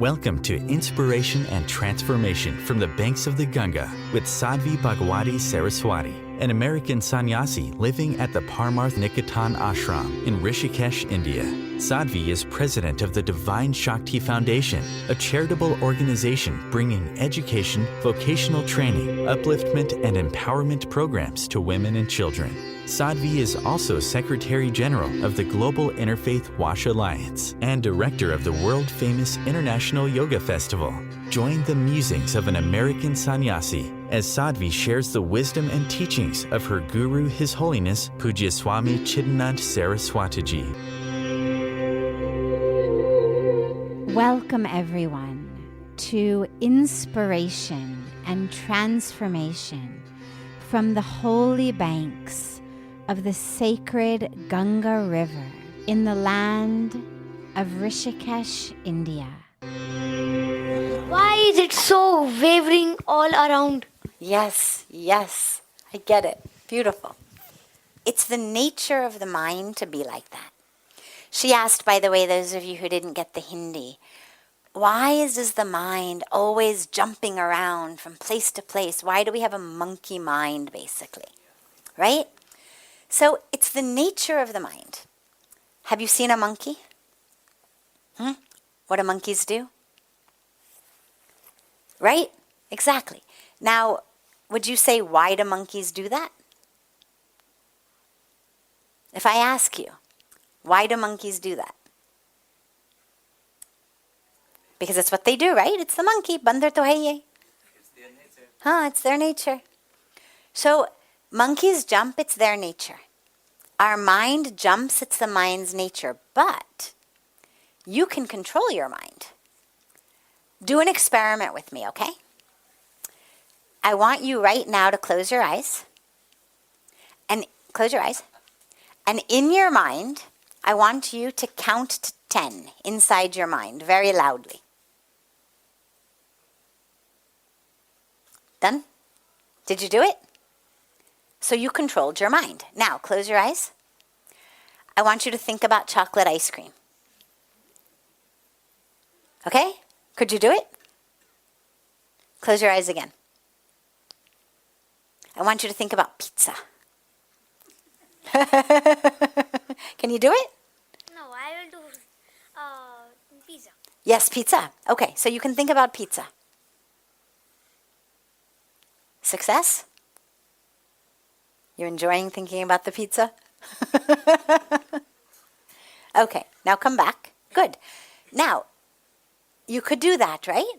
Welcome to Inspiration and Transformation from the Banks of the Ganga with Sadhvi Bhagawati Saraswati, an American sannyasi living at the Parmarth Niketan Ashram in Rishikesh, India. Sadhvi is president of the Divine Shakti Foundation, a charitable organization bringing education, vocational training, upliftment, and empowerment programs to women and children. Sadhvi is also Secretary General of the Global Interfaith Wash Alliance and Director of the world-famous International Yoga Festival. Join the musings of an American sannyasi as Sadhvi shares the wisdom and teachings of her guru, His Holiness Pujya Swami Chidanand Saraswatiji. Welcome everyone to Inspiration and Transformation from the holy banks of the sacred Ganga River in the land of Rishikesh, India. Why is it so wavering all around? Yes, I get it. Beautiful. It's the nature of the mind to be like that. She asked, by the way, those of you who didn't get the Hindi, why is the mind always jumping around from place to place? Why do we have a monkey mind, basically? Right? So it's the nature of the mind. Have you seen a monkey? What do monkeys do? Right? Exactly. Now, would you say, why do monkeys do that? If I ask you, why do monkeys do that? Because it's what they do, right? It's the monkey. Bandar to hai ye. It's their nature. It's their nature. So, monkeys jump, it's their nature. Our mind jumps, it's the mind's nature. But you can control your mind. Do an experiment with me, okay? I want you right now to close your eyes. And close your eyes. And in your mind, I want you to count to 10 inside your mind, very loudly. Done? Did you do it? So you controlled your mind. Now, close your eyes. I want you to think about chocolate ice cream. Okay? Could you do it? Close your eyes again. I want you to think about pizza. Can you do it? No, I will do pizza. Yes, pizza. Okay, so you can think about pizza. Success? You're enjoying thinking about the pizza? Okay, now come back. Good. Now, you could do that, right?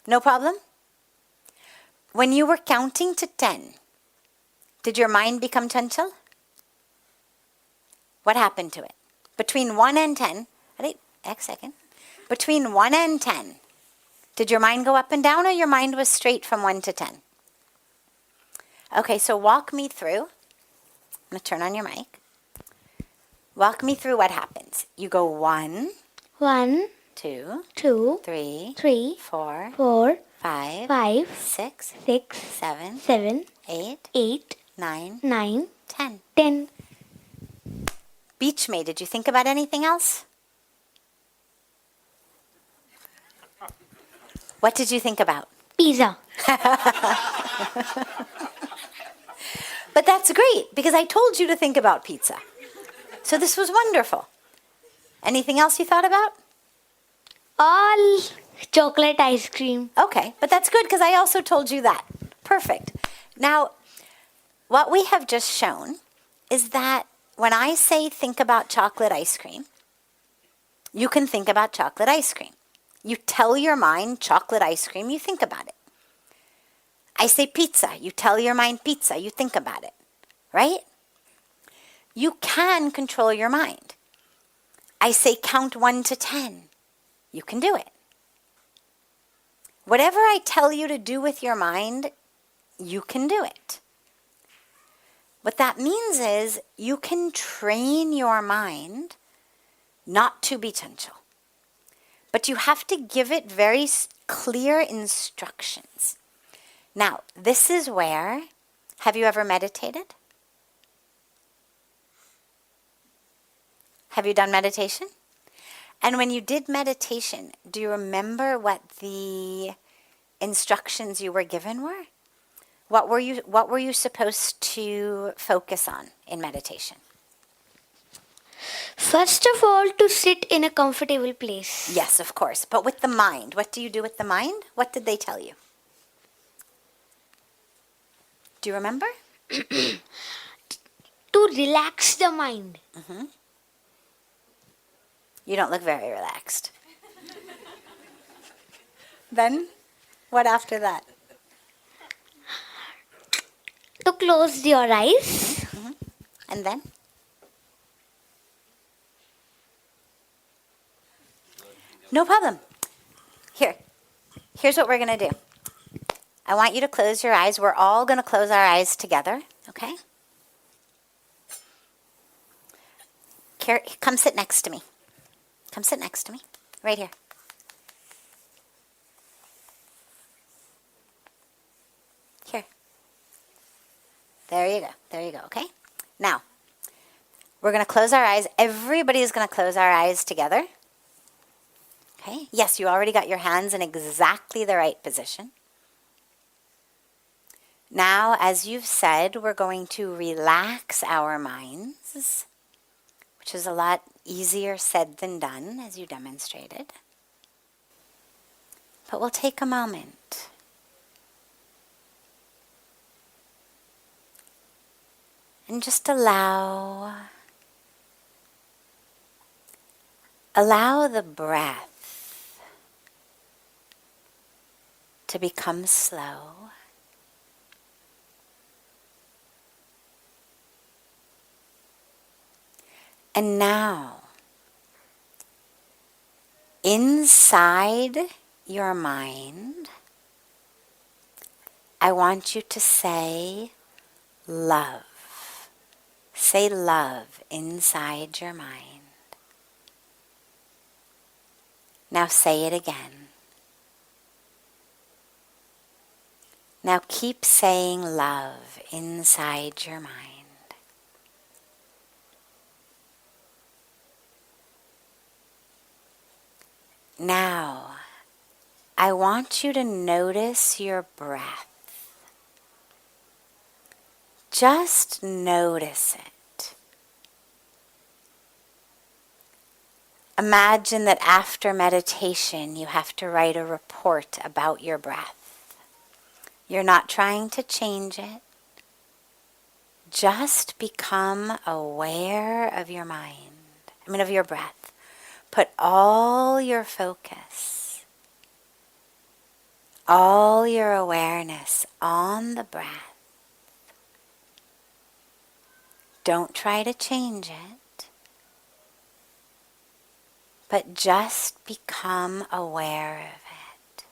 No problem? When you were counting to 10, did your mind become chanchal? What happened to it? Between 1 and 10, between 1 and 10, did your mind go up and down or your mind was straight from 1 to 10? Okay, so walk me through. I'm going to turn on your mic. Walk me through what happens. You go 1, 1, 2, 2, 3, 3, 4, 4, 5, 5, 6, 6, 7, 7, 8, 8, 9, 9, 10. 10. Beach May, did you think about anything else? What did you think about? Pizza. But that's great, because I told you to think about pizza. So this was wonderful. Anything else you thought about? All chocolate ice cream. Okay, but that's good, because I also told you that. Perfect. Now, what we have just shown is that when I say think about chocolate ice cream, you can think about chocolate ice cream. You tell your mind chocolate ice cream, you think about it. I say pizza, you tell your mind pizza, you think about it, right? You can control your mind. I say count 1 to 10, you can do it. Whatever I tell you to do with your mind, you can do it. What that means is you can train your mind not to be chanchal. But you have to give it very clear instructions. Now, this is where, have you ever meditated? Have you done meditation? And when you did meditation, do you remember what the instructions you were given were? What were you supposed to focus on in meditation? First of all, to sit in a comfortable place. Yes, of course. But with the mind, what do you do with the mind? What did they tell you? Do you remember? To relax the mind. You don't look very relaxed. Then, what after that? To close your eyes. And then? No problem. Here's what we're going to do. I want you to close your eyes. We're all going to close our eyes together, okay? Come sit next to me. Come sit next to me. Right here. Here. There you go. There you go, okay? Now, we're going to close our eyes. Everybody is going to close our eyes together. Okay? Yes, you already got your hands in exactly the right position. Now, as you've said, we're going to relax our minds, which is a lot easier said than done, as you demonstrated. But we'll take a moment. And just allow the breath to become slow. And now, inside your mind, I want you to say love. Say love inside your mind. Now say it again. Now keep saying love inside your mind. Now, I want you to notice your breath. Just notice it. Imagine that after meditation you have to write a report about your breath. You're not trying to change it. Just become aware of your of your breath. Put all your focus, all your awareness on the breath. Don't try to change it, but just become aware of it.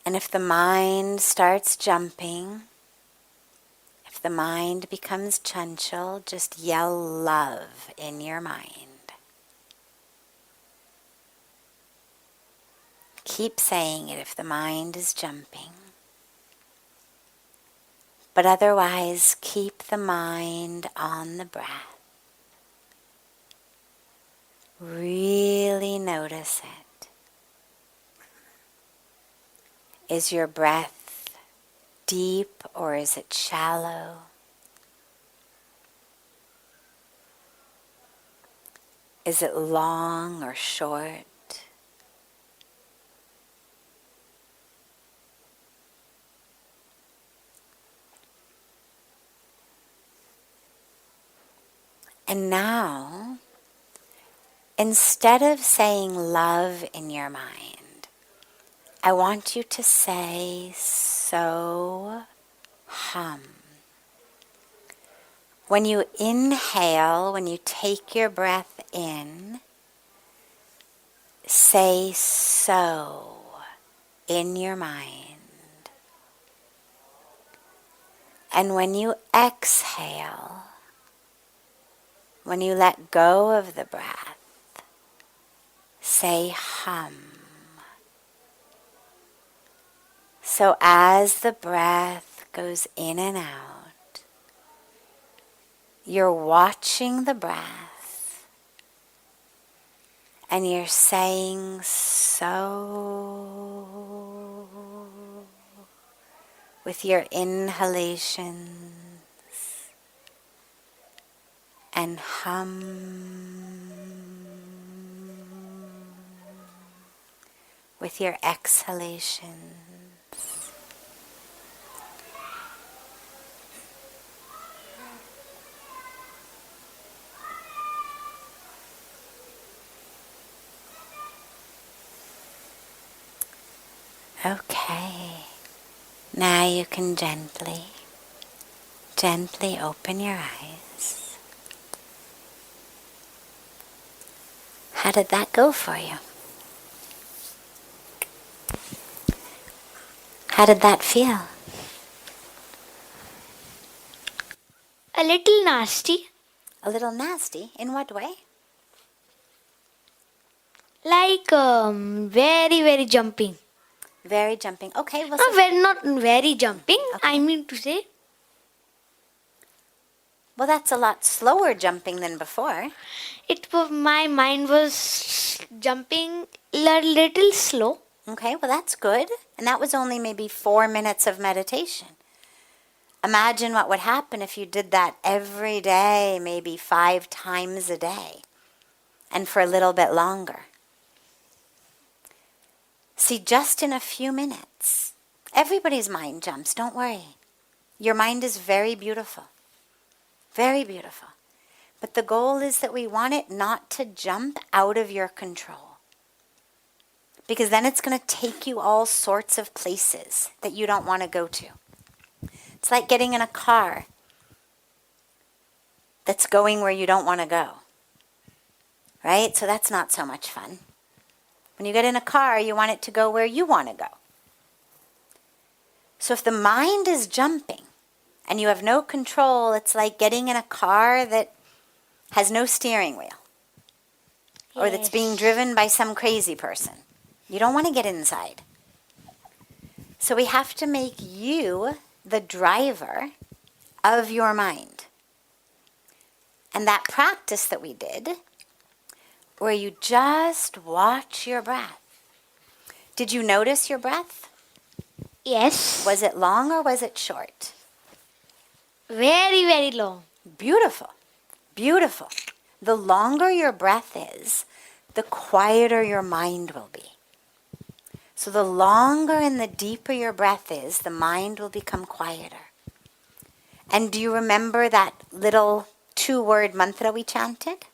And if the mind starts jumping, if the mind becomes chanchal, just yell love in your mind. Keep saying it if the mind is jumping. But otherwise, keep the mind on the breath. Really notice it. Is your breath deep or is it shallow? Is it long or short? And now, instead of saying love in your mind, I want you to say so hum. When you inhale, when you take your breath in, say so in your mind. And when you exhale, when you let go of the breath, say hum. So as the breath goes in and out, you're watching the breath and you're saying so with your inhalations and hum with your exhalations. Okay, now you can gently open your eyes. How did that go for you? How did that feel? A little nasty. A little nasty? In what way? Like very, very jumping. Very jumping. Okay, well, Not very jumping. Okay. I mean to say. well, that's a lot slower jumping than before. My mind was jumping a little slow. Okay, well, that's good. And that was only maybe 4 minutes of meditation. Imagine what would happen if you did that every day, maybe 5 times a day, and for a little bit longer. See, just in a few minutes, everybody's mind jumps, don't worry. Your mind is very beautiful. Very beautiful. But the goal is that we want it not to jump out of your control. Because then it's going to take you all sorts of places that you don't want to go to. It's like getting in a car that's going where you don't want to go. Right? So that's not so much fun. When you get in a car, you want it to go where you want to go. So if the mind is jumping and you have no control, it's like getting in a car that has no steering wheel. Or that's being driven by some crazy person. You don't want to get inside. So we have to make you the driver of your mind. And that practice that we did, where you just watch your breath. Did you notice your breath? Yes. Was it long or was it short? Very, very long. Beautiful. Beautiful. The longer your breath is, the quieter your mind will be. So the longer and the deeper your breath is, the mind will become quieter. And do you remember that little 2-word mantra we chanted?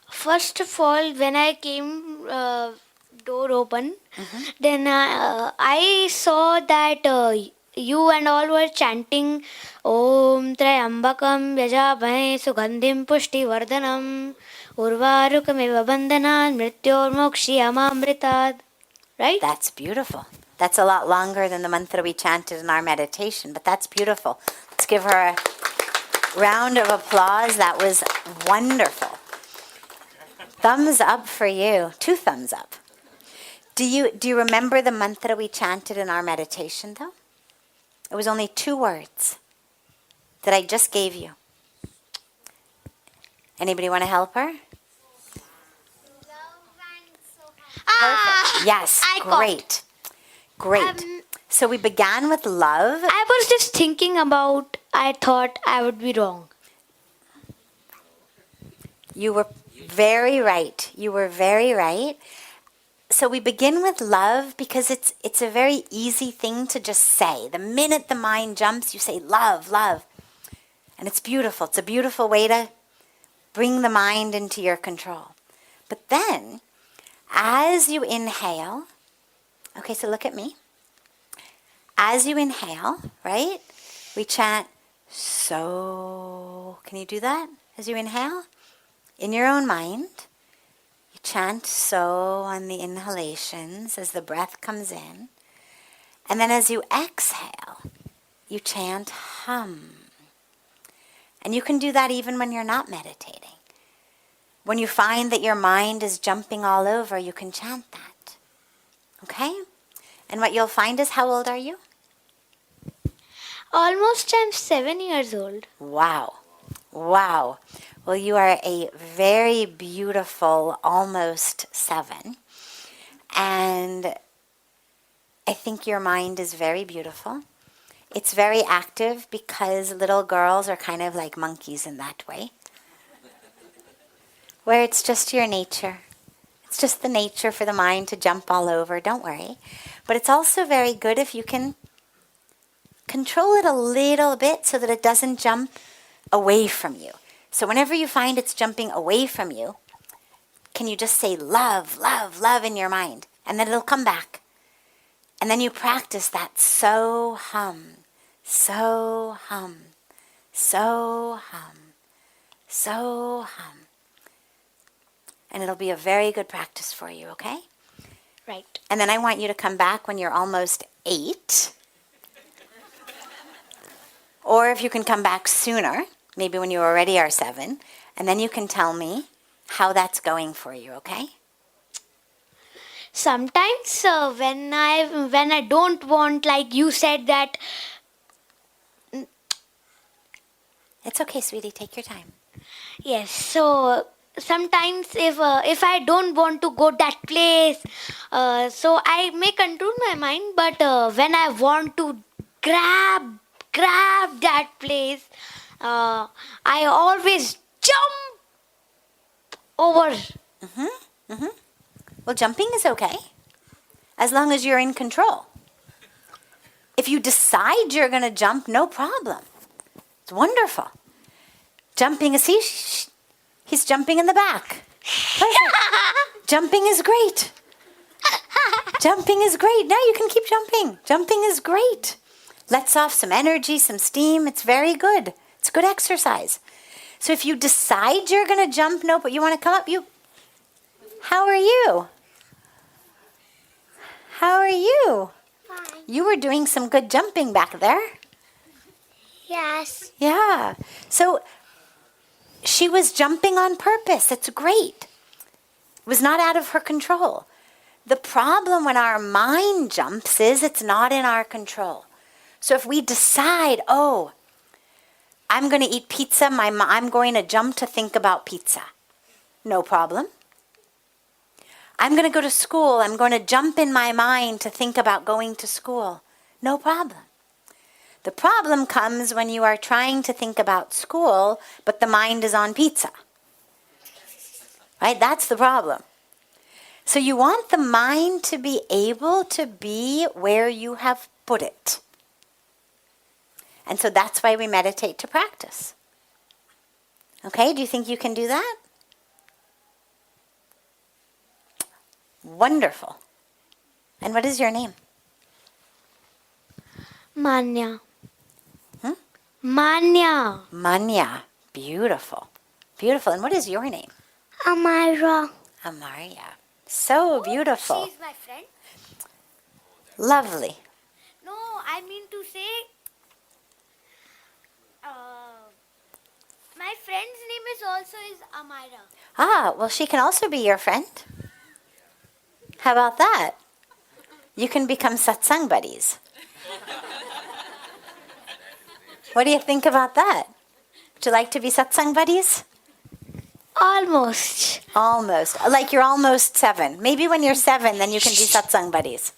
First of all, when I came door open, then I saw that you and all were chanting Om Trayambakam Yajabhane Sugandhim Pushti Vardhanam Urvarukamiva Bandhanat Mrityor Mokshiyamamritad. Right? That's beautiful. That's a lot longer than the mantra we chanted in our meditation, but that's beautiful. Let's give her a round of applause. That was wonderful. Thumbs up for you. 2 thumbs up. Do you remember the mantra we chanted in our meditation, though? It was only 2 words that I just gave you. Anybody want to help her? Perfect. Yes, great. Great. So we began with love. I was just thinking about, I thought I would be wrong. You were very right. You were very right. So we begin with love because it's a very easy thing to just say. The minute the mind jumps, you say love, love. And it's beautiful. It's a beautiful way to bring the mind into your control. But then, as you inhale, okay, so look at me. As you inhale, right, we chant so. Can you do that as you inhale? In your own mind, you chant so on the inhalations as the breath comes in. And then as you exhale, you chant hum. And you can do that even when you're not meditating. When you find that your mind is jumping all over, you can chant that. Okay? And what you'll find is, how old are you? Almost I'm 7 years old. Wow. Wow. Well, you are a very beautiful almost 7. And I think your mind is very beautiful. It's very active because little girls are kind of like monkeys in that way, where it's just your nature. It's just the nature for the mind to jump all over. Don't worry. But it's also very good if you can control it a little bit so that it doesn't jump away from you. So whenever you find it's jumping away from you, can you just say love, love, love in your mind? And then it'll come back. And then you practice that so hum, so hum, so hum, so hum. And it'll be a very good practice for you, okay? Right. And then I want you to come back when you're almost 8. Or if you can come back sooner, maybe when you already are 7, and then you can tell me how that's going for you, okay? Sometimes when I don't want, like you said that. It's okay, sweetie. Take your time. Yes. So sometimes if I don't want to go that place, so I may control my mind. But when I want to grab that place, I always jump over. Well, jumping is okay, as long as you're in control. If you decide you're going to jump, no problem. It's wonderful. Jumping is, he's jumping in the back. Perfect. Jumping is great. Jumping is great. Now you can keep jumping. Jumping is great. Lets off some energy, some steam. It's very good. It's good exercise. So if you decide you're going to jump, no, but you want to come up, how are you? How are you? Fine. You were doing some good jumping back there. Yes. Yeah. So she was jumping on purpose. It's great. It was not out of her control. The problem when our mind jumps is it's not in our control. So if we decide, oh, I'm going to eat pizza, I'm going to jump to think about pizza. No problem. I'm going to go to school. I'm going to jump in my mind to think about going to school. No problem. The problem comes when you are trying to think about school, but the mind is on pizza. Right? That's the problem. So you want the mind to be able to be where you have put it. And so that's why we meditate to practice. Okay? Do you think you can do that? Wonderful. And what is your name? Manya. Manya. Manya. Beautiful. Beautiful. And what is your name? Amira. Amaria. So beautiful. She's my friend. Lovely. No, I mean to say, my friend's name is also Amira. Ah, well, she can also be your friend. How about that? You can become satsang buddies. What do you think about that? Would you like to be satsang buddies? Almost. Almost. Like you're almost 7. Maybe when you're 7, then you can be satsang buddies.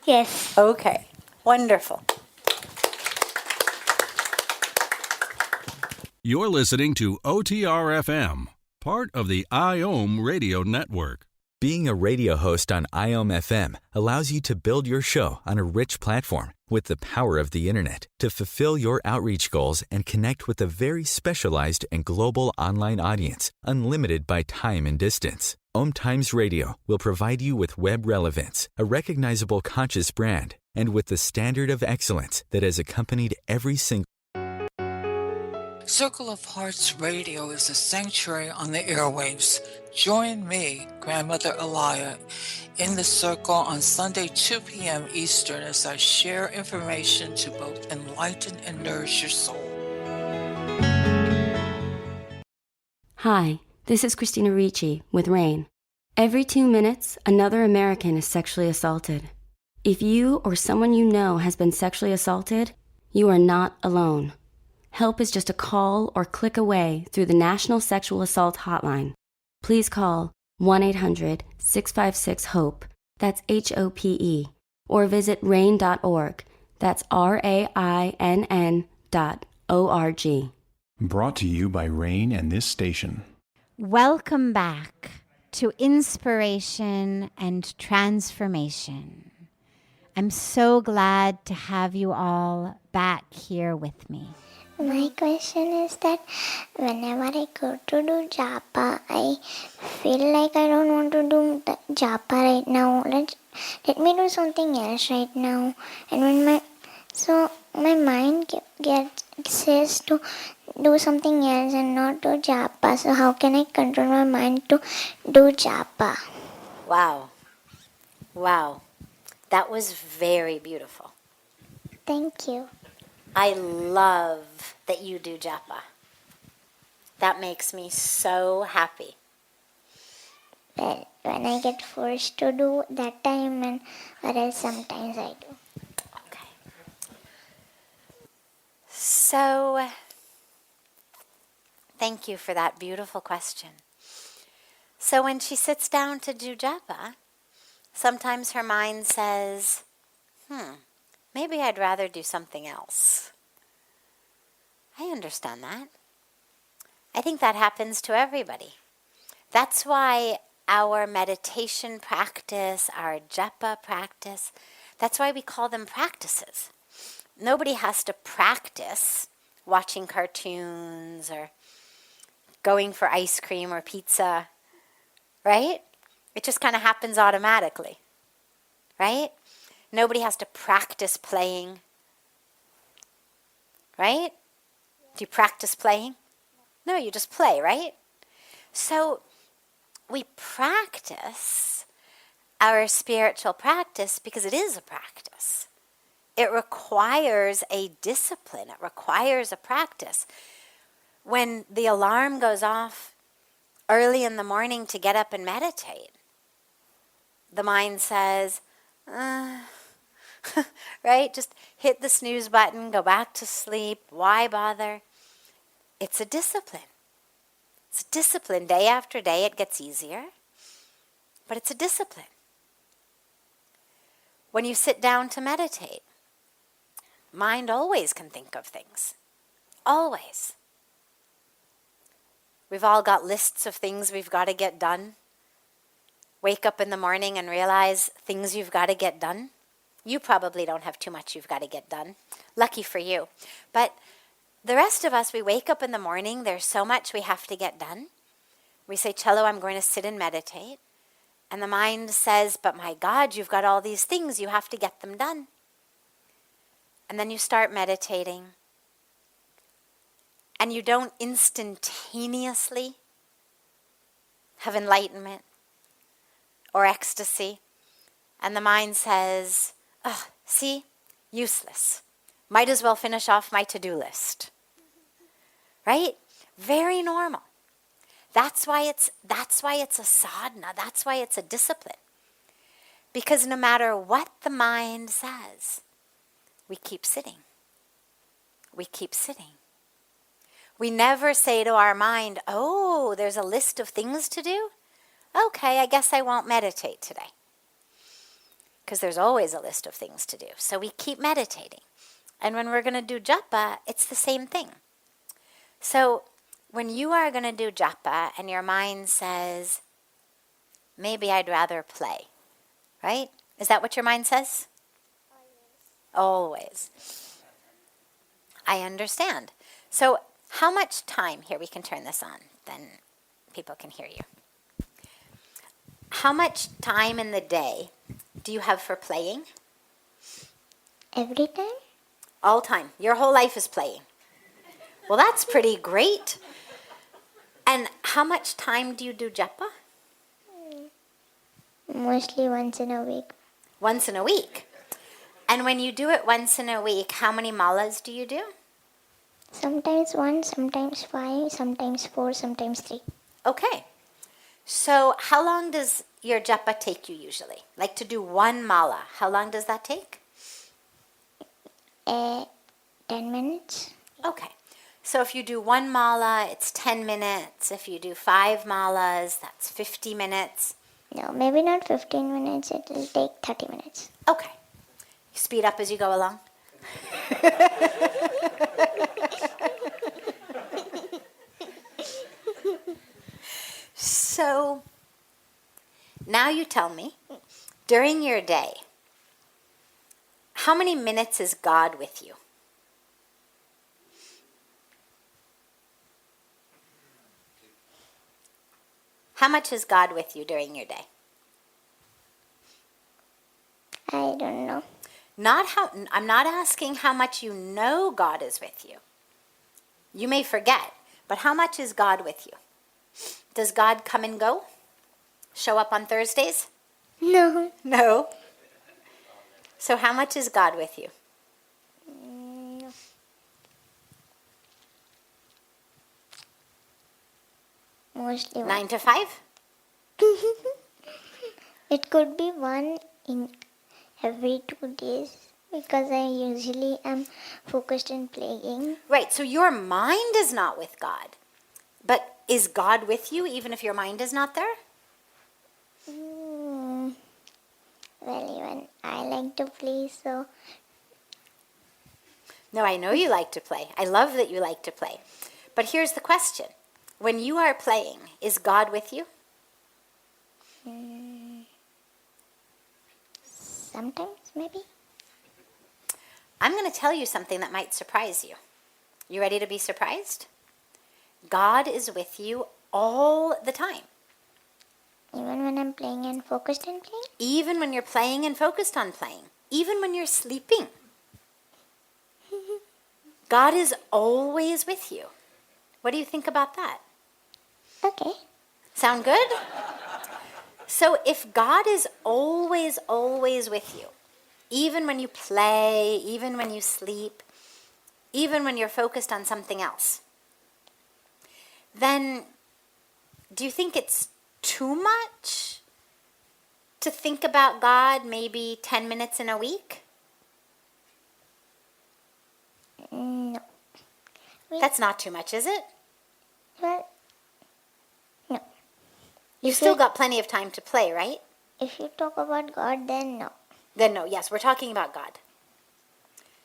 Yes. Okay. Wonderful. You're listening to OTR-FM, part of the IOM radio network. Being a radio host on IOM FM allows you to build your show on a rich platform with the power of the internet to fulfill your outreach goals and connect with a very specialized and global online audience, unlimited by time and distance. OMTimes Radio will provide you with web relevance, a recognizable conscious brand, and with the standard of excellence that has accompanied every single Circle of Hearts Radio is a sanctuary on the airwaves. Join me, Grandmother Alaya, in the circle on Sunday, 2 p.m. Eastern as I share information to both enlighten and nourish your soul. Hi, this is Christina Ricci with RAIN. Every 2 minutes, another American is sexually assaulted. If you or someone you know has been sexually assaulted, You are not alone. Help is just a call or click away through the National Sexual Assault Hotline. Please call 1-800-656-HOPE, that's HOPE, or visit rain.org, that's RAINN.org. Brought to you by Rain and this station. Welcome back to Inspiration and Transformation. I'm so glad to have you all back here with me. My question is that whenever I go to do Japa, I feel like I don't want to do the Japa right now. Let me do something else right now. And when my mind says to do something else and not do Japa. So how can I control my mind to do Japa? Wow. Wow. That was very beautiful. Thank you. I love that you do Japa. That makes me so happy. Well, when I get forced to do that time, and or else sometimes I do. Okay. So, thank you for that beautiful question. So when she sits down to do Japa, sometimes her mind says, maybe I'd rather do something else. I understand that. I think that happens to everybody. That's why our meditation practice, our Japa practice, that's why we call them practices. Nobody has to practice watching cartoons or going for ice cream or pizza, right? It just kind of happens automatically, right? Nobody has to practice playing, right? Do you practice playing? No, you just play, right? So we practice our spiritual practice because it is a practice. It requires a discipline. It requires a practice. When the alarm goes off early in the morning to get up and meditate, the mind says, right? Just hit the snooze button, go back to sleep. Why bother? It's a discipline. It's a discipline. Day after day it gets easier, but it's a discipline. When you sit down to meditate, mind always can think of things. Always. We've all got lists of things we've got to get done. Wake up in the morning and realize things you've got to get done. You probably don't have too much you've got to get done. Lucky for you. But the rest of us, we wake up in the morning, there's so much we have to get done. We say, Cello, I'm going to sit and meditate. And the mind says, but my God, you've got all these things, you have to get them done. And then you start meditating. And you don't instantaneously have enlightenment or ecstasy. And the mind says, see, useless. Might as well finish off my to-do list. Right? Very normal. That's why it's a sadhana. That's why it's a discipline. Because no matter what the mind says, we keep sitting. We keep sitting. We never say to our mind, oh, there's a list of things to do? Okay, I guess I won't meditate today. Because there's always a list of things to do. So we keep meditating. And when we're going to do Japa, it's the same thing. So when you are going to do Japa and your mind says, maybe I'd rather play, right? Is that what your mind says? Always. I understand. So how much time, here we can turn this on, then people can hear you. How much time in the day do you have for playing? Every time? All time. Your whole life is playing. Well, that's pretty great. And how much time do you do Japa? Mostly once in a week. Once in a week. And when you do it once in a week, how many malas do you do? Sometimes 1, sometimes 5, sometimes 4, sometimes 3. Okay. So how long does your Japa take you usually? Like to do one mala, how long does that take? 10 minutes. Okay. So if you do 1 mala, it's 10 minutes. If you do 5 malas, that's 50 minutes. No, maybe not 15 minutes. It will take 30 minutes. Okay. You speed up as you go along. So now you tell me, during your day, how many minutes is God with you? How much is God with you during your day? I don't know. I'm not asking how much you know God is with you. You may forget, but how much is God with you? Does God come and go? Show up on Thursdays? No. No. So how much is God with you? No. Mostly 9 to 5? It could be one in every 2 days because I usually am focused in playing. Right, so your mind is not with God. But is God with you even if your mind is not there? Well, even I like to play, so... No, I know you like to play. I love that you like to play. But here's the question. When you are playing, is God with you? Sometimes, maybe. I'm going to tell you something that might surprise you. You ready to be surprised? God is with you all the time. Even when I'm playing and focused on playing? Even when you're playing and focused on playing. Even when you're sleeping. God is always with you. What do you think about that? Okay. Sound good? So if God is always, always with you, even when you play, even when you sleep, even when you're focused on something else, then do you think it's too much to think about God maybe 10 minutes in a week? No. That's not too much, is it? Well, no. You've still got plenty of time to play, right? If you talk about God, then no. Then no, yes, we're talking about God.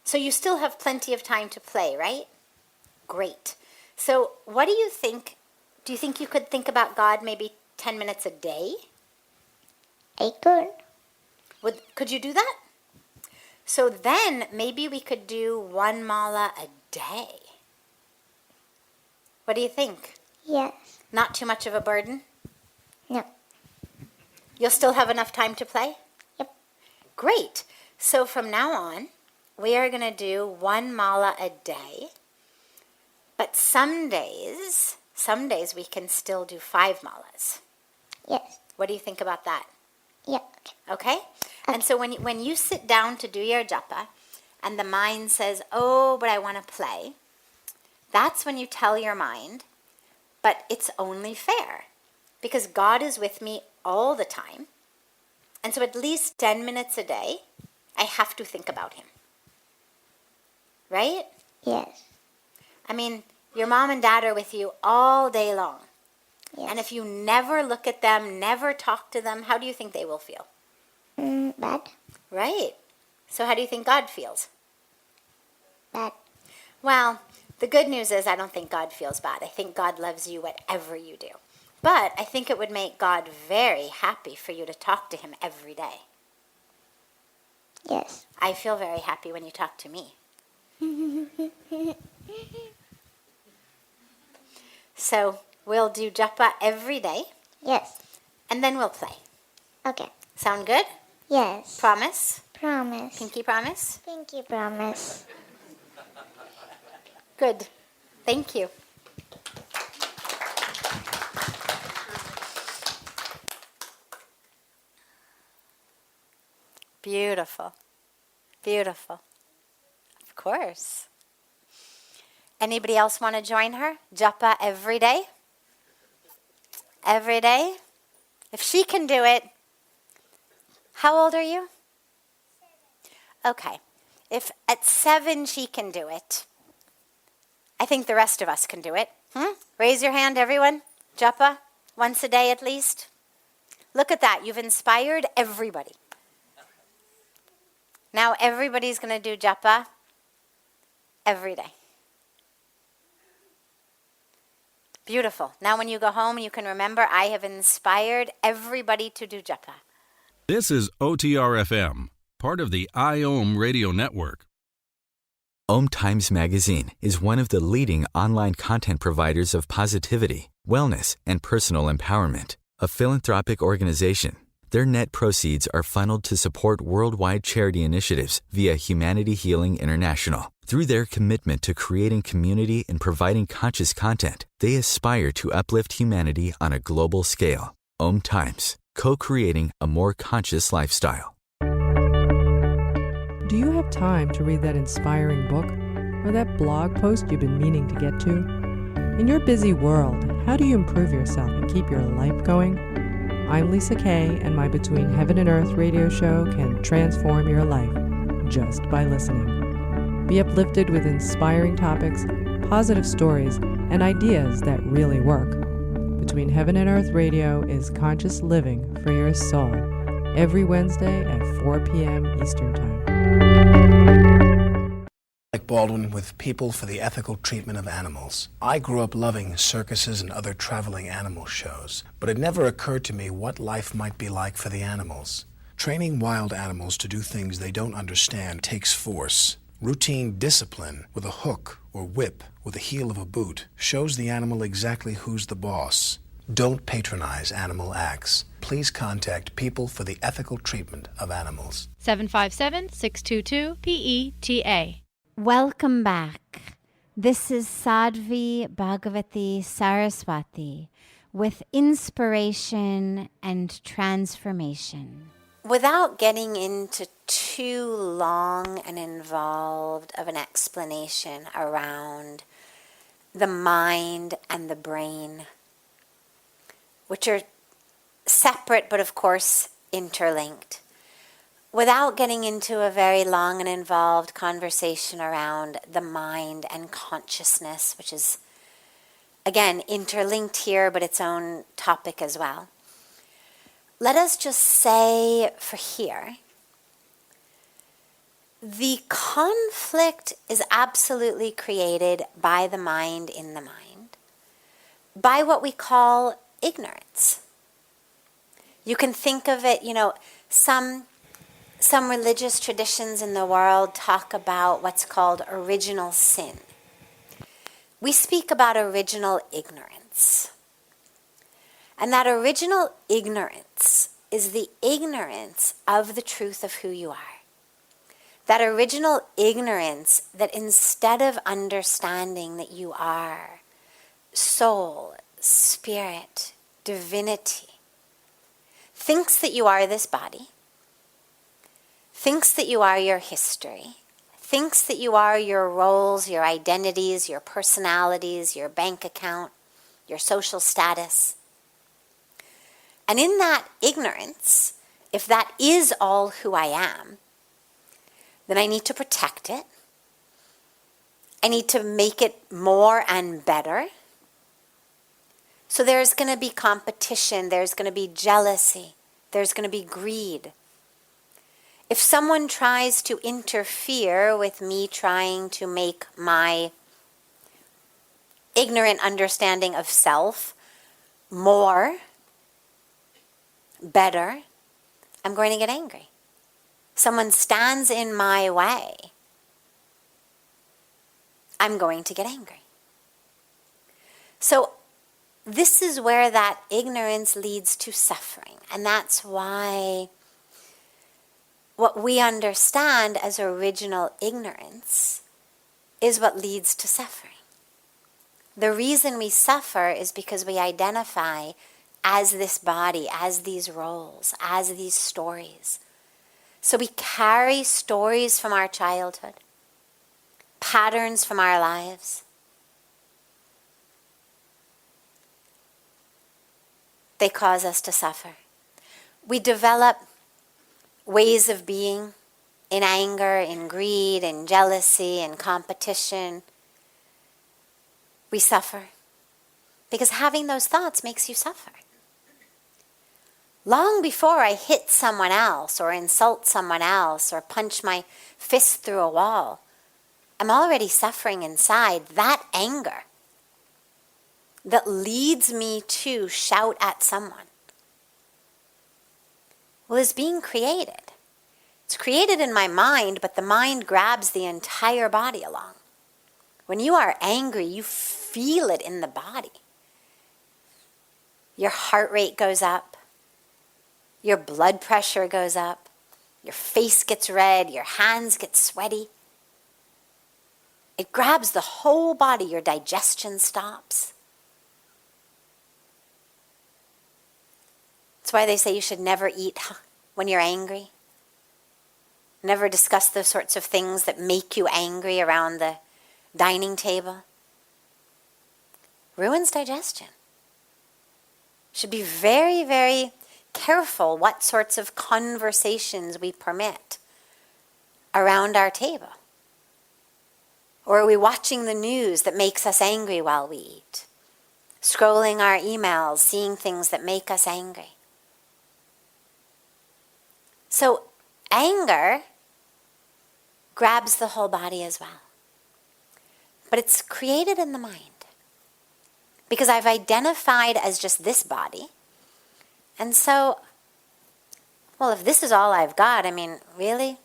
So you still have plenty of time to play, right? Great. So what do you think? Do you think you could think about God maybe 10 minutes a day? I could. Could you do that? So then maybe we could do 1 mala a day. What do you think? Yes. Not too much of a burden? No. You'll still have enough time to play? Yep. Great. So from now on, we are going to do 1 mala a day. But some days we can still do 5 malas. Yes. What do you think about that? Yeah. Okay? And so when you sit down to do your japa and the mind says, oh, but I want to play, that's when you tell your mind, but it's only fair because God is with me all the time. And so at least 10 minutes a day, I have to think about him. Right? Yes. I mean, your mom and dad are with you all day long. Yes. And if you never look at them, never talk to them, how do you think they will feel? Bad. Right. So how do you think God feels? Bad. Well, the good news is I don't think God feels bad. I think God loves you whatever you do. But I think it would make God very happy for you to talk to him every day. Yes. I feel very happy when you talk to me. So we'll do japa every day. Yes. And then we'll play. Okay. Sound good? Yes. Promise? Promise. Pinky promise? Pinky promise. Good. Thank you. Beautiful. Beautiful. Of course. Anybody else want to join her? Japa every day? Every day? If she can do it, how old are you? Okay. If at 7 she can do it, I think the rest of us can do it. Raise your hand, everyone. Japa, once a day at least. Look at that. You've inspired everybody. Now everybody's going to do japa every day. Beautiful. Now when you go home, you can remember, I have inspired everybody to do japa. This is OTR-FM, part of the IOM radio network. OMTimes magazine is one of the leading online content providers of positivity, wellness, and personal empowerment. A philanthropic organization, their net proceeds are funneled to support worldwide charity initiatives via Humanity Healing International. Through their commitment to creating community and providing conscious content, they aspire to uplift humanity on a global scale. OMTimes, co-creating a more conscious lifestyle. Do you have time to read that inspiring book or that blog post you've been meaning to get to? In your busy world, how do you improve yourself and keep your life going? I'm Lisa Kay, and my Between Heaven and Earth radio show can transform your life just by listening. Be uplifted with inspiring topics, positive stories, and ideas that really work. Between Heaven and Earth radio is conscious living for your soul, every Wednesday at 4 p.m. Eastern Time. Like Baldwin with People for the Ethical Treatment of Animals. I grew up loving circuses and other traveling animal shows, but it never occurred to me what life might be like for the animals. Training wild animals to do things they don't understand takes force. Routine discipline with a hook or whip with the heel of a boot shows the animal exactly who's the boss. Don't patronize animal acts. Please contact People for the Ethical Treatment of Animals. 757-622-PETA. Welcome back. This is Sadhvi Bhagawati Saraswati with inspiration and transformation. Without getting into too long and involved of an explanation around the mind and the brain, which are separate but of course interlinked, without getting into a very long and involved conversation around the mind and consciousness, which is, again, interlinked here, but its own topic as well. Let us just say for here, the conflict is absolutely created by the mind in the mind, by what we call ignorance. You can think of it, some religious traditions in the world talk about what's called original sin. We speak about original ignorance. And that original ignorance is the ignorance of the truth of who you are. That original ignorance that instead of understanding that you are soul, spirit, divinity, thinks that you are this body, thinks that you are your history, thinks that you are your roles, your identities, your personalities, your bank account, your social status. And in that ignorance, if that is all who I am, then I need to protect it. I need to make it more and better. So there's going to be competition, there's going to be jealousy, there's going to be greed. If someone tries to interfere with me trying to make my ignorant understanding of self more, better, I'm going to get angry. Someone stands in my way, I'm going to get angry. So this is where that ignorance leads to suffering. And that's why what we understand as original ignorance is what leads to suffering. The reason we suffer is because we identify as this body, as these roles, as these stories. So we carry stories from our childhood, patterns from our lives. They cause us to suffer. We develop ways of being in anger, in greed, in jealousy, in competition, we suffer. Because having those thoughts makes you suffer. Long before I hit someone else or insult someone else or punch my fist through a wall, I'm already suffering inside. That anger that leads me to shout at someone, well, is being created. It's created in my mind, but the mind grabs the entire body along. When you are angry, you feel it in the body. Your heart rate goes up. Your blood pressure goes up. Your face gets red. Your hands get sweaty. It grabs the whole body. Your digestion stops. That's why they say you should never eat when you're angry. Never discuss those sorts of things that make you angry around the dining table. Ruins digestion. Should be very, very careful what sorts of conversations we permit around our table. Or are we watching the news that makes us angry while we eat? Scrolling our emails, seeing things that make us angry. So anger grabs the whole body as well. But it's created in the mind. Because I've identified as just this body. And so, well, if this is all I've got, I mean, really,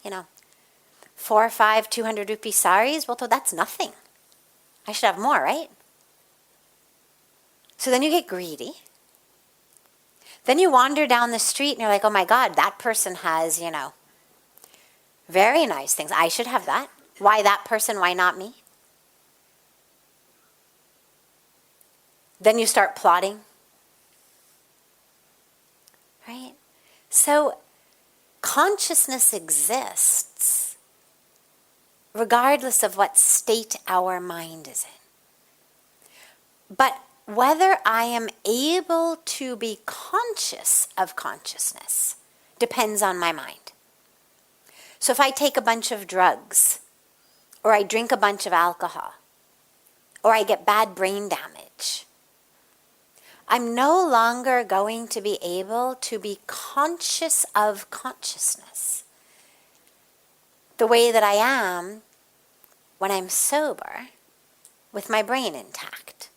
4 or 5 200 rupee saris, well, that's nothing. I should have more, right? So then you get greedy. Then you wander down the street and you're like, oh my God, that person has, very nice things. I should have that. Why that person? Why not me? Then you start plotting. Right? So consciousness exists regardless of what state our mind is in. But whether I am able to be conscious of consciousness depends on my mind. So if I take a bunch of drugs, or I drink a bunch of alcohol, or I get bad brain damage, I'm no longer going to be able to be conscious of consciousness the way that I am when I'm sober with my brain intact.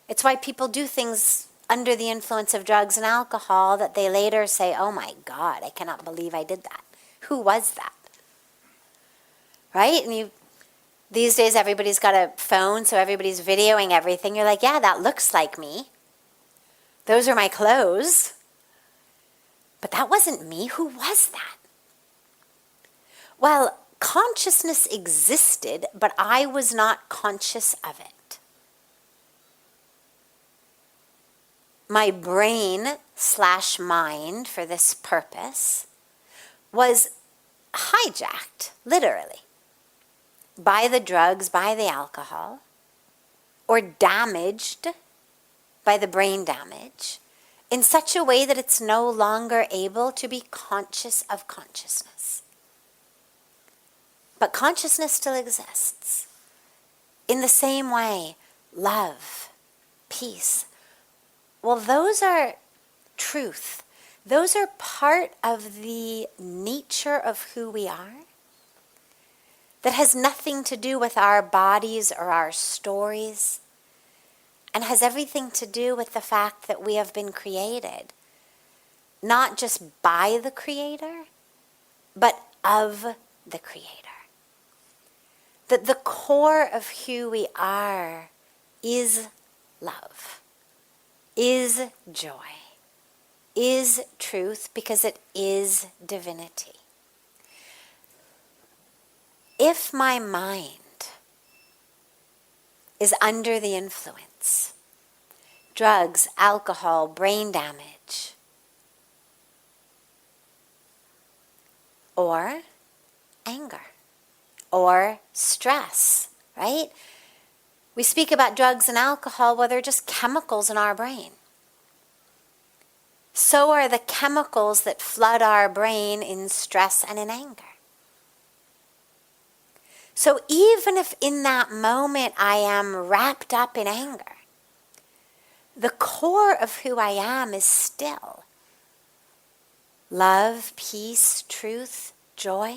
It's why people do things under the influence of drugs and alcohol that they later say, oh my God, I cannot believe I did that. Who was that? Right? And these days everybody's got a phone, so everybody's videoing everything. You're like, yeah, that looks like me. Those are my clothes. But that wasn't me. Who was that? Well, consciousness existed, but I was not conscious of it. My brain/mind, for this purpose, was hijacked, literally, by the drugs, by the alcohol, or damaged by the brain damage in such a way that it's no longer able to be conscious of consciousness. But consciousness still exists. In the same way, love, peace, well, those are truth. Those are part of the nature of who we are. That has nothing to do with our bodies or our stories, and has everything to do with the fact that we have been created, not just by the Creator, but of the Creator. That the core of who we are is love, is joy, is truth, because it is divinity. If my mind is under the influence, drugs, alcohol, brain damage, or anger, or stress, right? We speak about drugs and alcohol, well, they're just chemicals in our brain. So are the chemicals that flood our brain in stress and in anger. So even if in that moment I am wrapped up in anger, the core of who I am is still love, peace, truth, joy.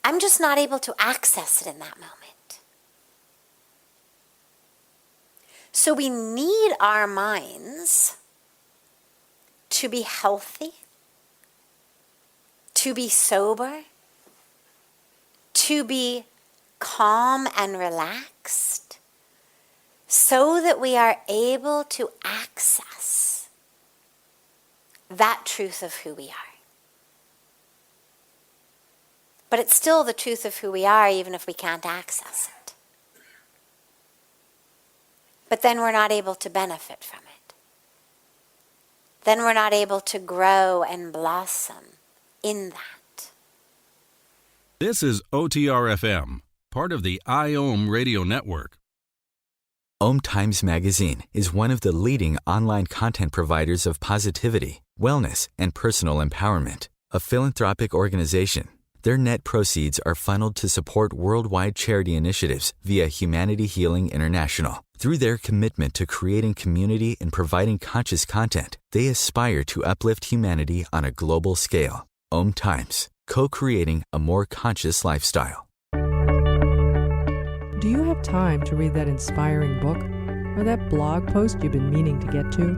I'm just not able to access it in that moment. So we need our minds to be healthy, to be sober, to be calm and relaxed, so that we are able to access that truth of who we are. But it's still the truth of who we are, even if we can't access it. But then we're not able to benefit from it. Then we're not able to grow and blossom in that. This is OTR-FM, part of the IOM radio network. OMTimes magazine is one of the leading online content providers of positivity, wellness, and personal empowerment. A philanthropic organization, their net proceeds are funneled to support worldwide charity initiatives via Humanity Healing International. Through their commitment to creating community and providing conscious content, they aspire to uplift humanity on a global scale. OMTimes, co-creating a more conscious lifestyle. Do you have time to read that inspiring book or that blog post you've been meaning to get to?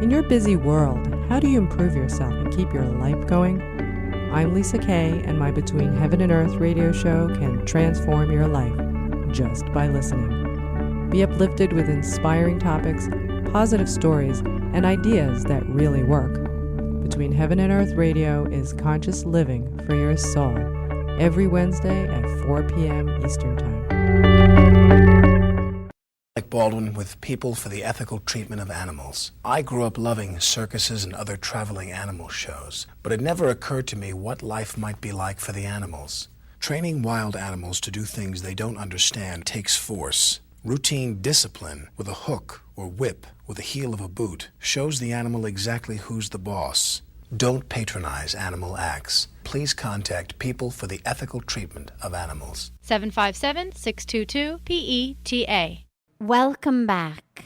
In your busy world, how do you improve yourself and keep your life going? I'm Lisa Kay, and my Between Heaven and Earth radio show can transform your life just by listening. Be uplifted with inspiring topics, positive stories, and ideas that really work. Between Heaven and Earth Radio is conscious living for your soul, every Wednesday at 4 p.m. Eastern Time. Like Baldwin with People for the Ethical Treatment of Animals. I grew up loving circuses and other traveling animal shows, but it never occurred to me what life might be like for the animals. Training wild animals to do things they don't understand takes force. Routine discipline with a hook or whip with the heel of a boot shows the animal exactly who's the boss. Don't patronize animal acts. Please contact People for the Ethical Treatment of Animals. 757-622-PETA. Welcome back.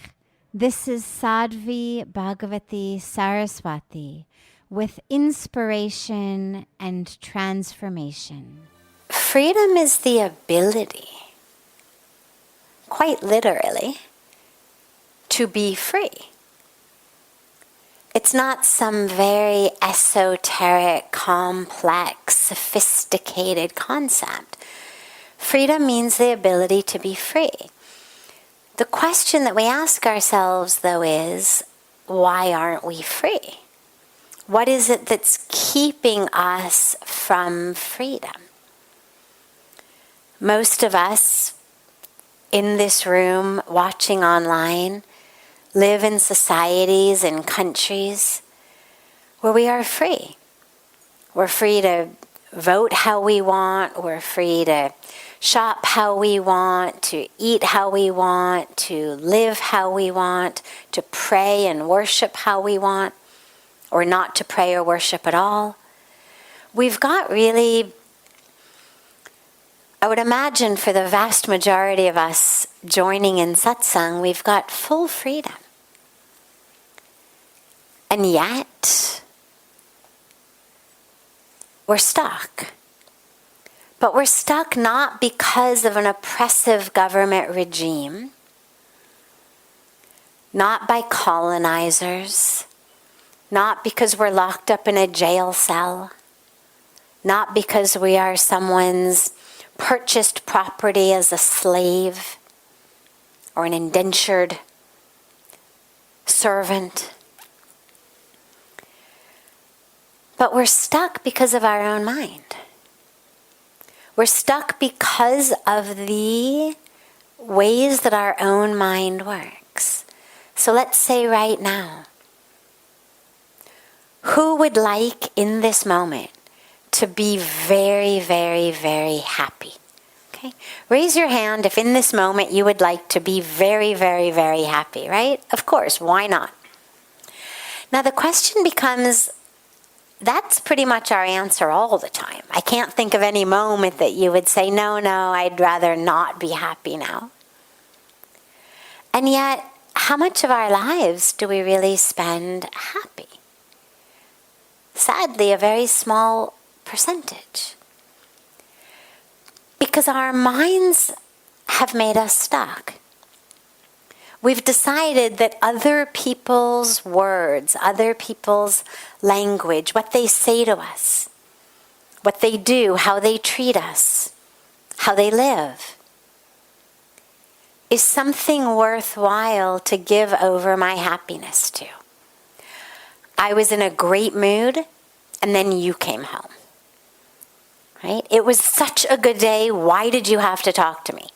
This is Sadhvi Bhagawati Saraswati with inspiration and transformation. Freedom is the ability, quite literally, to be free. It's not some very esoteric, complex, sophisticated concept. Freedom means the ability to be free. The question that we ask ourselves, though, is, why aren't we free? What is it that's keeping us from freedom? Most of us in this room, watching online, live in societies and countries where we are free. We're free to vote how we want. We're free to shop how we want, to eat how we want, to live how we want, to pray and worship how we want, or not to pray or worship at all. We've got really, I would imagine for the vast majority of us joining in Satsang, we've got full freedom. And yet, we're stuck. But we're stuck not because of an oppressive government regime, not by colonizers, not because we're locked up in a jail cell, not because we are someone's purchased property as a slave or an indentured servant. But we're stuck because of our own mind. We're stuck because of the ways that our own mind works. So let's say right now, who would like in this moment to be very, very, very happy? Okay? Raise your hand if in this moment you would like to be very, very, very happy, right? Of course, why not? Now the question becomes, that's pretty much our answer all the time. I can't think of any moment that you would say, no, I'd rather not be happy now. And yet, how much of our lives do we really spend happy? Sadly, a very small percentage. Because our minds have made us stuck. We've decided that other people's words, other people's language, what they say to us, what they do, how they treat us, how they live, is something worthwhile to give over my happiness to. I was in a great mood, and then you came home. Right? It was such a good day. Why did you have to talk to me?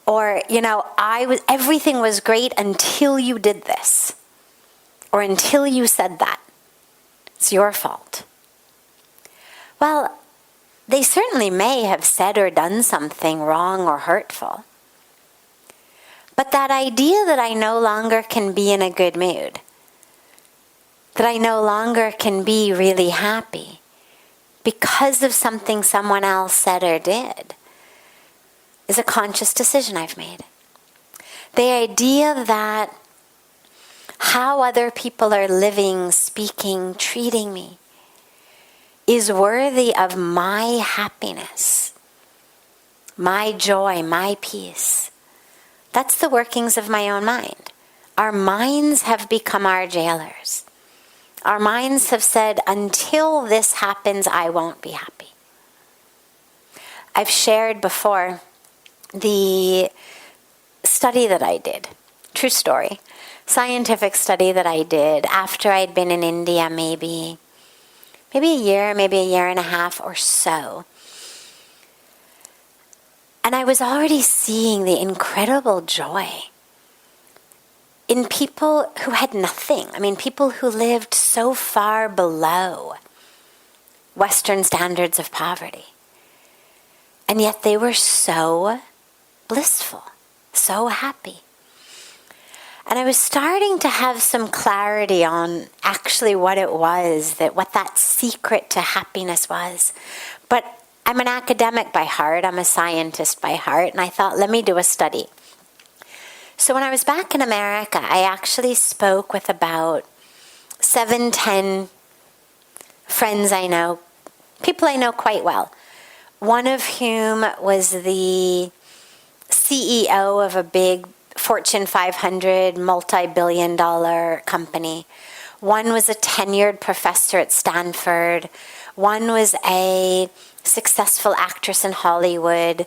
Or, everything was great until you did this. Or until you said that. It's your fault. Well, they certainly may have said or done something wrong or hurtful. But that idea that I no longer can be in a good mood, that I no longer can be really happy because of something someone else said or did, is a conscious decision I've made. The idea that how other people are living, speaking, treating me is worthy of my happiness, my joy, my peace. That's the workings of my own mind. Our minds have become our jailers. Our minds have said, until this happens, I won't be happy. I've shared before the study that I did, true story, scientific study that I did after I'd been in India maybe a year, maybe a year and a half or so. And I was already seeing the incredible joy in people who had nothing. I mean, people who lived so far below Western standards of poverty. And yet they were so blissful, so happy. And I was starting to have some clarity on actually what it was, what that secret to happiness was. But I'm an academic by heart, I'm a scientist by heart, and I thought, let me do a study. So when I was back in America, I actually spoke with about 7-10 friends I know, people I know quite well, one of whom was the CEO of a big Fortune 500 multi-billion-dollar company. One was a tenured professor at Stanford. One was a successful actress in Hollywood.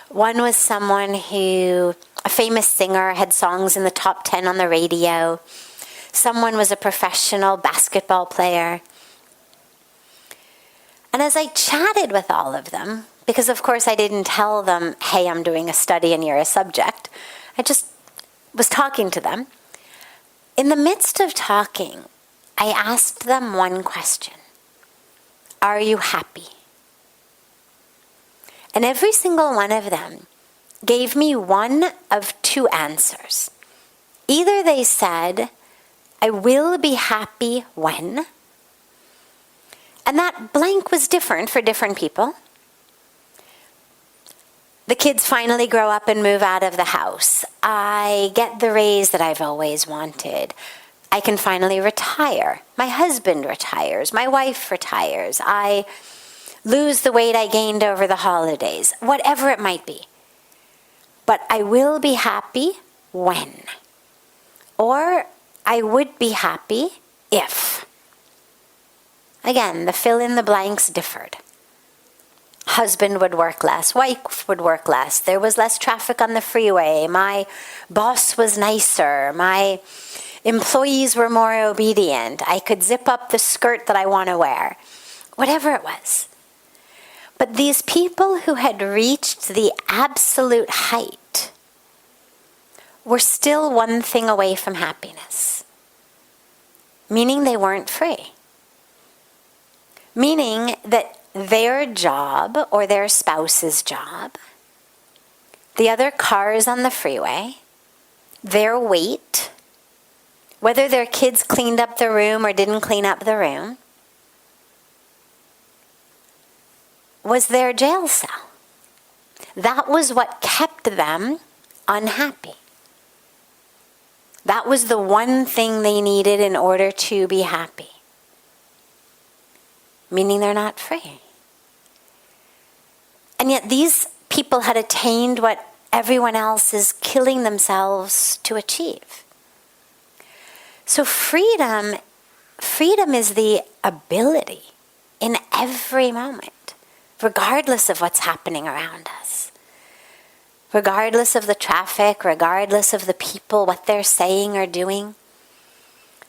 One was someone who, a famous singer, had songs in the top 10 on the radio. Someone was a professional basketball player. And as I chatted with all of them, because of course I didn't tell them, hey, I'm doing a study and you're a subject. I just was talking to them. In the midst of talking, I asked them one question. Are you happy? And every single one of them gave me one of two answers. Either they said, I will be happy when, and that blank was different for different people. The kids finally grow up and move out of the house. I get the raise that I've always wanted. I can finally retire. My husband retires. My wife retires. I lose the weight I gained over the holidays. Whatever it might be. But I will be happy when. Or I would be happy if. Again, the fill in the blanks differed. Husband would work less, wife would work less, there was less traffic on the freeway, my boss was nicer, my employees were more obedient, I could zip up the skirt that I want to wear, whatever it was. But these people who had reached the absolute height were still one thing away from happiness, meaning they weren't free. Meaning that their job or their spouse's job, the other cars on the freeway, their weight, whether their kids cleaned up the room or didn't clean up the room, was their jail cell. That was what kept them unhappy. That was the one thing they needed in order to be happy. Meaning they're not free. And yet these people had attained what everyone else is killing themselves to achieve. So freedom is the ability in every moment, regardless of what's happening around us. Regardless of the traffic, regardless of the people, what they're saying or doing,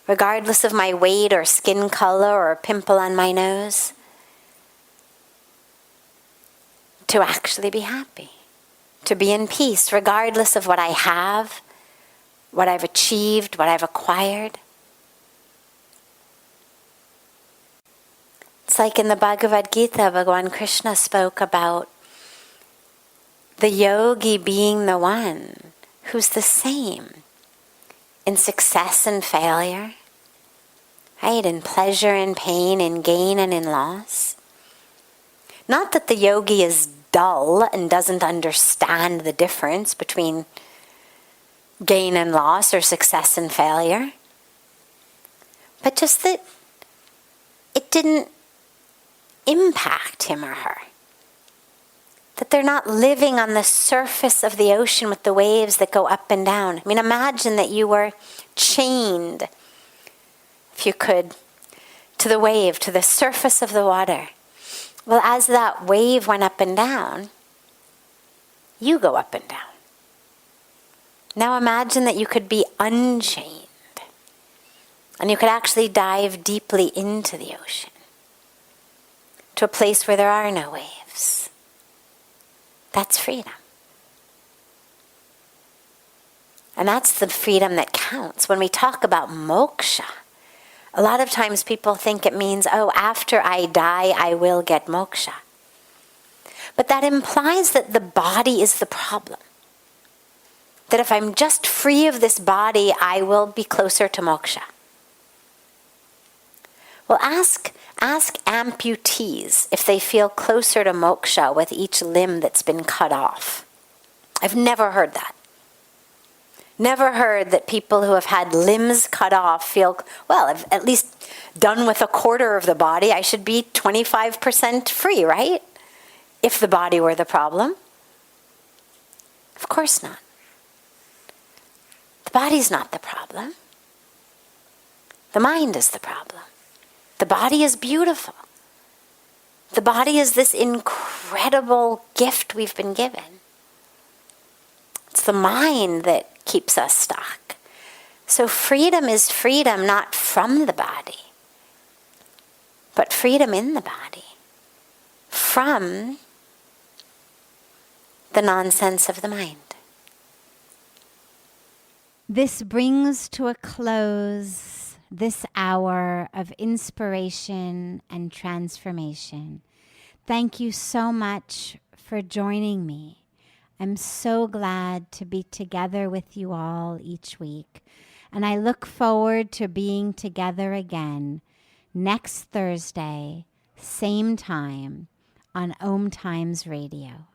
regardless of my weight or skin color or a pimple on my nose, to actually be happy, to be in peace, regardless of what I have, what I've achieved, what I've acquired. It's like in the Bhagavad Gita, Bhagavan Krishna spoke about the yogi being the one who's the same in success and failure, right? In pleasure and pain, in gain and in loss. Not that the yogi is dull and doesn't understand the difference between gain and loss or success and failure, but just that it didn't impact him or her. That they're not living on the surface of the ocean with the waves that go up and down. I mean, imagine that you were chained, if you could, to the wave, to the surface of the water. Well, as that wave went up and down, you go up and down. Now imagine that you could be unchained and you could actually dive deeply into the ocean, to a place where there are no waves. That's freedom. And that's the freedom that counts. When we talk about moksha, a lot of times people think it means, oh, after I die, I will get moksha. But that implies that the body is the problem. That if I'm just free of this body, I will be closer to moksha. Well, ask amputees if they feel closer to moksha with each limb that's been cut off. I've never heard that. Never heard that people who have had limbs cut off feel, well, I've at least done with a quarter of the body. I should be 25% free, right? If the body were the problem. Of course not. The body's not the problem. The mind is the problem. The body is beautiful. The body is this incredible gift we've been given. It's the mind that keeps us stuck. So freedom is freedom not from the body, but freedom in the body, from the nonsense of the mind. This brings to a close this hour of inspiration and transformation. Thank you so much for joining me. I'm so glad to be together with you all each week, and I look forward to being together again next Thursday, same time, on OMTimes Radio.